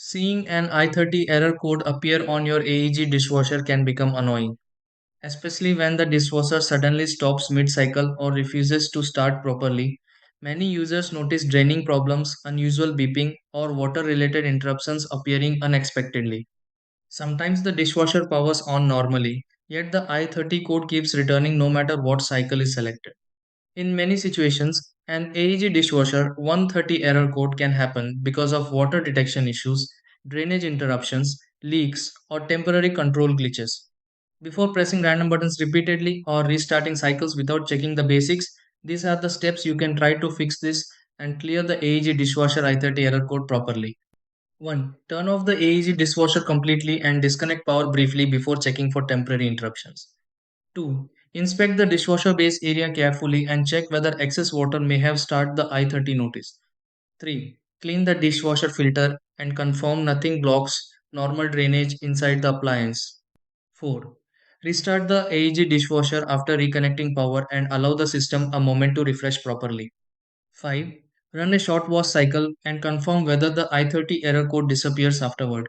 Seeing an I30 error code appear on your AEG dishwasher can become annoying, especially when the dishwasher suddenly stops mid cycle or refuses to start properly. Many users notice draining problems, unusual beeping, or water related interruptions appearing unexpectedly. Sometimes the dishwasher powers on normally, yet the I30 code keeps returning no matter what cycle is selected. In many situations, an AEG dishwasher 130 error code can happen because of water detection issues, drainage interruptions, leaks, or temporary control glitches. Before pressing random buttons repeatedly or restarting cycles without checking the basics, these are the steps you can try to fix this and clear the AEG dishwasher i30 error code properly. 1. Turn off the AEG dishwasher completely and disconnect power briefly before checking for temporary interruptions. 2. Inspect the dishwasher base area carefully and check whether excess water may have started the I30 notice. 3. Clean the dishwasher filter and confirm nothing blocks normal drainage inside the appliance. 4. Restart the AEG dishwasher after reconnecting power and allow the system a moment to refresh properly. 5. Run a short wash cycle and confirm whether the I30 error code disappears afterward.